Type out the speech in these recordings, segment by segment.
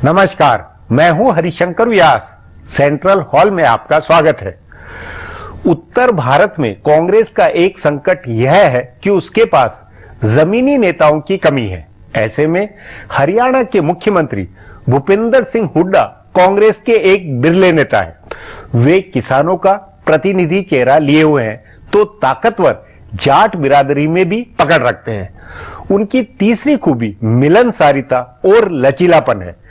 नमस्कार, मैं हूं हरिशंकर व्यास। सेंट्रल हॉल में आपका स्वागत है। उत्तर भारत में कांग्रेस का एक संकट यह है कि उसके पास जमीनी नेताओं की कमी है। ऐसे में हरियाणा के मुख्यमंत्री भूपिंदर सिंह हुड्डा कांग्रेस के एक बिरले नेता हैं। वे किसानों का प्रतिनिधि चेहरा लिए हुए हैं तो ताकतवर जाट बिरादरी में भी पकड़ रखते हैं। उनकी तीसरी खूबी मिलनसारिता और लचीलापन है।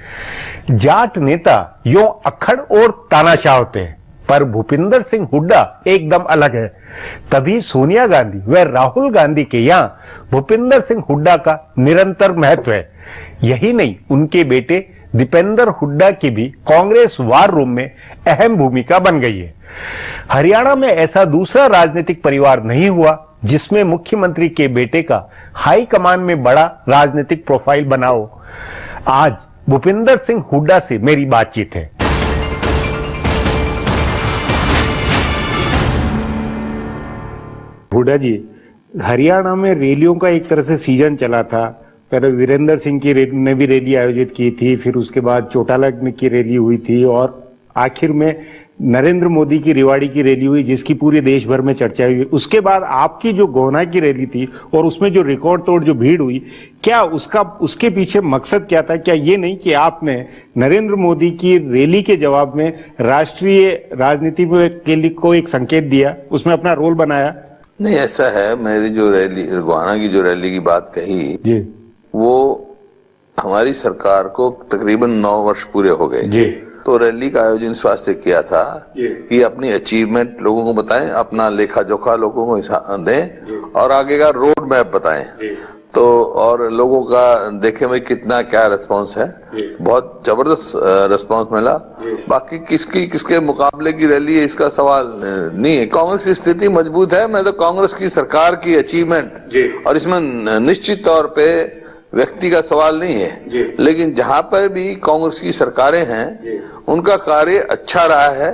जाट नेता यों अक्खड़ और तानाशाह होते हैं, पर भूपिंदर सिंह हुड्डा एकदम अलग है। तभी सोनिया गांधी व राहुल गांधी के यहां भूपिंदर सिंह हुड्डा का निरंतर महत्व है। यही नहीं, उनके बेटे दीपेंद्र हुड्डा की भी कांग्रेस वार रूम में अहम भूमिका बन गई है। हरियाणा में ऐसा दूसरा राजनीतिक परिवार नहीं हुआ जिसमें मुख्यमंत्री के बेटे का हाई कमान में बड़ा राजनीतिक प्रोफाइल बना हो। आज भूपिंदर सिंह हुड्डा से मेरी बातचीत है। हुड्डा जी, हरियाणा में रैलियों का एक तरह से सीजन चला था। पहले वीरेंद्र सिंह ने भी रैली आयोजित की थी, फिर उसके बाद चौटाला की रैली हुई थी और आखिर में नरेंद्र मोदी की रेवाड़ी की रैली हुई जिसकी पूरे देश भर में चर्चा हुई। उसके बाद आपकी जो गोहना की रैली थी और उसमें जो रिकॉर्ड तोड़ जो भीड़ हुई, क्या उसके पीछे मकसद क्या था? क्या ये नहीं कि आपने नरेंद्र मोदी की रैली के जवाब में राष्ट्रीय राजनीति के लिए को एक संकेत दिया, उसमें अपना रोल बनाया? नहीं, ऐसा है। मेरी जो रैली गोहाना की जो रैली की बात कही जी, वो हमारी सरकार को तकरीबन 9 वर्ष पूरे हो गए जी। तो रैली का आयोजन इस वास्ते किया था कि अपनी अचीवमेंट लोगों को बताएं, अपना लेखा जोखा लोगों को दें और आगे का रोड मैप बताएं। तो और लोगों का देखें भाई कितना क्या रिस्पांस है। बहुत जबरदस्त रिस्पांस मिला। बाकी किसके मुकाबले की रैली है इसका सवाल नहीं है। कांग्रेस की स्थिति मजबूत है। मैं तो कांग्रेस की सरकार की अचीवमेंट और इसमें निश्चित तौर पे व्यक्ति का सवाल नहीं है, लेकिन जहां पर भी कांग्रेस की सरकारें हैं उनका कार्य अच्छा रहा है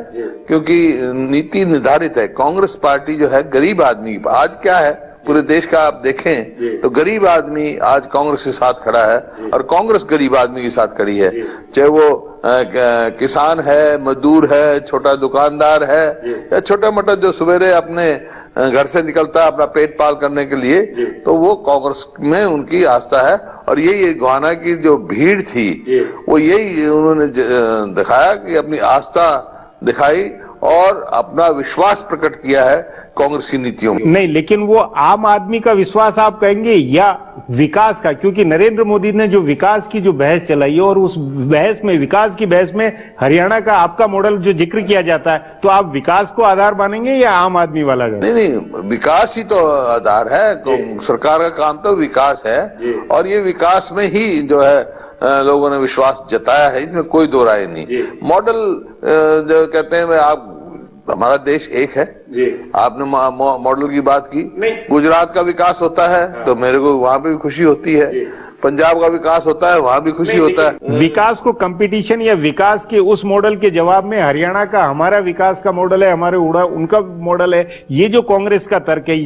क्योंकि नीति निर्धारित है। कांग्रेस पार्टी जो है गरीब आदमी, आज क्या है पूरे देश का आप देखें तो गरीब आदमी आज कांग्रेस के साथ खड़ा है और कांग्रेस गरीब आदमी के साथ खड़ी है। चाहे वो किसान है, मजदूर है, छोटा दुकानदार है या छोटा मोटा जो सवेरे अपने घर से निकलता है अपना पेट पाल करने के लिए, तो वो कांग्रेस में उनकी आस्था है। और यही गोहाना की जो भीड़ थी वो यही उन्होंने दिखाया कि अपनी आस्था दिखाई और अपना विश्वास प्रकट किया है कांग्रेस की नीतियों में। नहीं, लेकिन वो आम आदमी का विश्वास आप कहेंगे या विकास का? क्योंकि नरेंद्र मोदी ने जो विकास की जो बहस चलाई और उस बहस में, विकास की बहस में हरियाणा का आपका मॉडल जो जिक्र किया जाता है, तो आप विकास को आधार मानेंगे या आम आदमी वाला? नहीं, विकास ही तो आधार है। तो सरकार का काम तो विकास है और ये विकास में ही जो है लोगों ने विश्वास जताया है, इसमें कोई दो राय नहीं। मॉडल जो कहते हैं आप, हमारा देश एक है। आपने मॉडल की बात की। गुजरात का विकास होता है तो मेरे को वहां पे भी खुशी होती है। पंजाब का विकास होता है, वहां भी खुशी होता है। विकास को कंपटीशन या विकास के उस मॉडल के जवाब में हरियाणा का हमारा विकास का मॉडल है, हमारे उनका मॉडल है, ये जो कांग्रेस का तर्क है,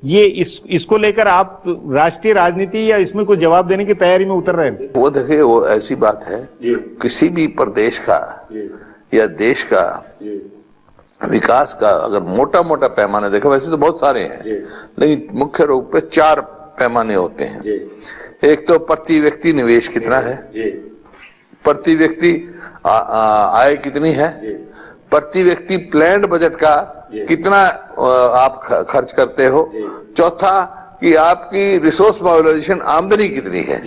ये इसको लेकर आप राष्ट्रीय राजनीति या इसमें कोई जवाब देने की तैयारी में उतर रहे हैं? वो देखिए, वो ऐसी बात है, किसी भी प्रदेश का या देश का विकास का अगर मोटा पैमाना देखो, वैसे तो बहुत सारे हैं लेकिन मुख्य रूप पे 4 पैमाने होते हैं। एक तो प्रति व्यक्ति निवेश कितना है, प्रति व्यक्ति आय कितनी है, प्रति व्यक्ति प्लान्ड बजट का कितना आप खर्च करते हो, चौथा कि आपकी रिसोर्स मोबिलाइजेशन आमदनी कितनी है।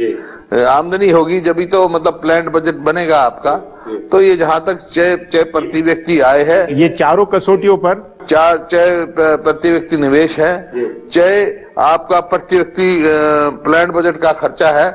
आमदनी होगी जब तो मतलब प्लान्ड बजट बनेगा आपका। तो ये जहां तक चाहे प्रति व्यक्ति आय है, ये चारों कसौटियों पर, चाहे प्रति व्यक्ति निवेश है, चाहे आपका प्रति व्यक्ति प्लान्ड बजट का खर्चा है,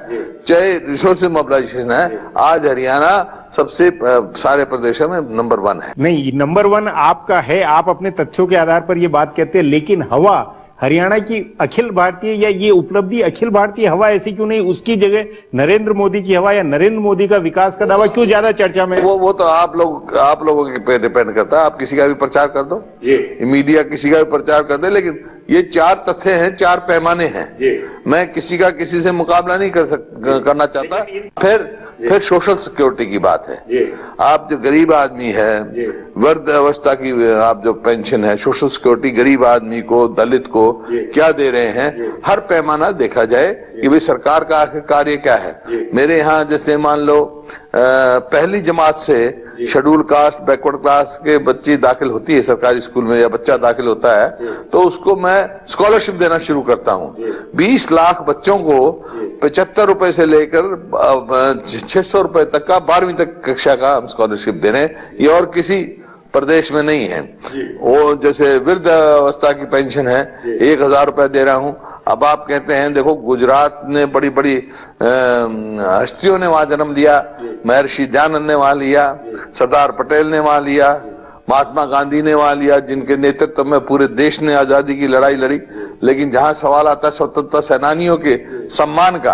चाहे रिसोर्स मोबिलाइजेशन है, आज हरियाणा सबसे सारे प्रदेशों में नंबर 1 है। नहीं, नंबर 1 आपका है, आप अपने तथ्यों के आधार पर ये बात कहते हैं, लेकिन हवा हरियाणा की अखिल भारतीय या ये उपलब्धि अखिल भारतीय हवा ऐसी क्यों नहीं? उसकी जगह नरेंद्र मोदी की हवा या नरेंद्र मोदी का विकास का दावा क्यों ज्यादा चर्चा में? वो तो आप लोगों के पे डिपेंड करता है। आप किसी का भी प्रचार कर दो, मीडिया किसी का भी प्रचार कर दे, लेकिन ये 4 तथ्य हैं, 4 पैमाने हैं। मैं किसी का किसी से मुकाबला नहीं करना चाहता। फिर सोशल सिक्योरिटी की बात है। आप जो गरीब आदमी है, वृद्ध अवस्था की आप जो पेंशन है, सोशल सिक्योरिटी गरीब आदमी को, दलित को क्या दे रहे हैं, हर पैमाना देखा जाए कि भाई सरकार का आखिर कार्य क्या है। मेरे यहाँ जैसे मान लो पहली जमात से शेड्यूल कास्ट बैकवर्ड क्लास के बच्ची दाखिल होती है सरकारी स्कूल में, या बच्चा दाखिल होता है, तो उसको मैं स्कॉलरशिप देना शुरू करता हूँ। 20 लाख बच्चों को 75 रुपए से लेकर 600 रुपए तक का 12वीं तक कक्षा का हम स्कॉलरशिप दे रहे हैं। ये और किसी प्रदेश में नहीं है। वो जैसे वृद्ध अवस्था की पेंशन है, 1000 रुपए दे रहा हूं। अब आप कहते हैं देखो गुजरात ने बड़ी बड़ी हस्तियों ने वहां जन्म लिया, महर्षि दयानंद ने वहां लिया, सरदार पटेल ने वहां लिया, महात्मा गांधी ने वहां लिया, जिनके नेतृत्व में पूरे देश ने आजादी की लड़ाई लड़ी। लेकिन जहां सवाल आता है स्वतंत्रता सेनानियों के सम्मान का,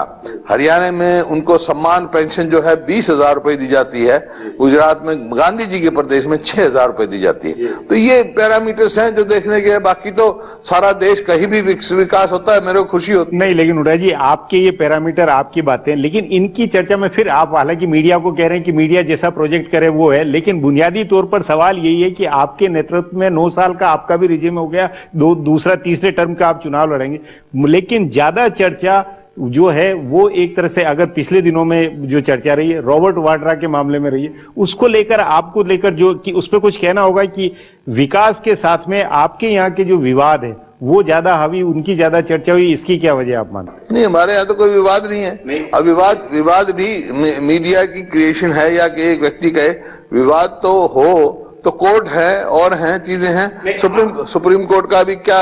हरियाणा में उनको सम्मान पेंशन जो है 20,000 रुपए दी जाती है, गुजरात में गांधी जी के प्रदेश में 6,000 रुपए दी जाती है। तो ये पैरामीटर्स हैं जो देखने के। बाकी तो सारा देश कहीं भी विकास होता है, मेरे को खुशी होती है। नहीं, लेकिन हुड्डा जी आपके ये पैरामीटर, आपकी बातें, लेकिन इनकी चर्चा में फिर आप हालांकि मीडिया को कह रहे हैं कि मीडिया जैसा प्रोजेक्ट करे वो है, लेकिन बुनियादी तौर पर सवाल यही है कि आपके नेतृत्व में 9 साल का आपका भी रिजीम हो गया, दूसरा तीसरे टर्म का आप चुनाव लड़ेंगे, लेकिन ज्यादा चर्चा जो है वो एक तरह से अगर पिछले दिनों में जो चर्चा रही है रॉबर्ट वाड्रा के मामले में रही है, उसको लेकर आपको लेकर जो कि उस पर कुछ कहना होगा कि विकास के साथ में आपके यहाँ के जो विवाद है वो ज्यादा हावी, उनकी ज्यादा चर्चा हुई, इसकी क्या वजह आप मानते? नहीं, हमारे यहाँ तो कोई विवाद नहीं है। अब विवाद भी मीडिया की क्रिएशन है या कि एक व्यक्ति कहे। विवाद तो हो तो कोर्ट है और हैं, चीजें हैं। सुप्रीम कोर्ट का भी क्या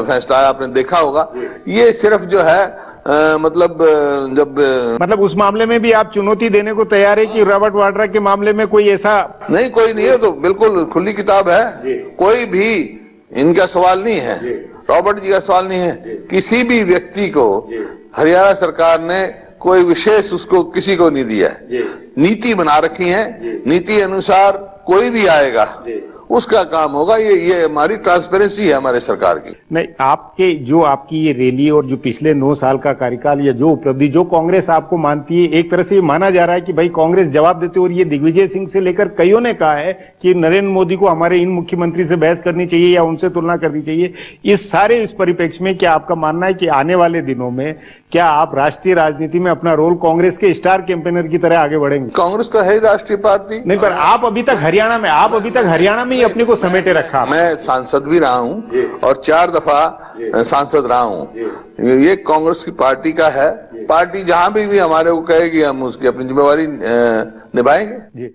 फैसला है आपने देखा होगा। ये सिर्फ जो है मतलब उस मामले में भी आप चुनौती देने को तैयार है कि रॉबर्ट वाड्रा के मामले में कोई ऐसा नहीं, कोई नहीं है, तो बिल्कुल खुली किताब है। कोई भी इनका सवाल नहीं है, रॉबर्ट जी का सवाल नहीं है। किसी भी व्यक्ति को हरियाणा सरकार ने कोई विशेष उसको किसी को नहीं दिया है। नीति बना रखी है, नीति अनुसार कोई भी आएगा उसका काम होगा। ये हमारी ट्रांसपेरेंसी है हमारे सरकार की। नहीं, आपकी ये रैली और जो पिछले 9 साल का कार्यकाल या जो उपलब्धि जो कांग्रेस आपको मानती है, एक तरह से ये माना जा रहा है कि भाई कांग्रेस जवाब देते, और ये दिग्विजय सिंह से लेकर कईयों ने कहा है कि नरेंद्र मोदी को हमारे इन मुख्यमंत्री से बहस करनी चाहिए या उनसे तुलना करनी चाहिए। इस परिप्रेक्ष्य में क्या आपका मानना है कि आने वाले दिनों में क्या आप राष्ट्रीय राजनीति में अपना रोल कांग्रेस के स्टार कैंपेनर की तरह आगे बढ़ेंगे? कांग्रेस तो है राष्ट्रीय पार्टी। नहीं, पर आप अभी तक हरियाणा में अपने को समेटे रखा। मैं सांसद भी रहा हूं और 4 दफा सांसद रहा हूं। ये कांग्रेस की पार्टी का है। पार्टी जहां भी हमारे को कहेगी हम उसकी अपनी जिम्मेवारी निभाएंगे।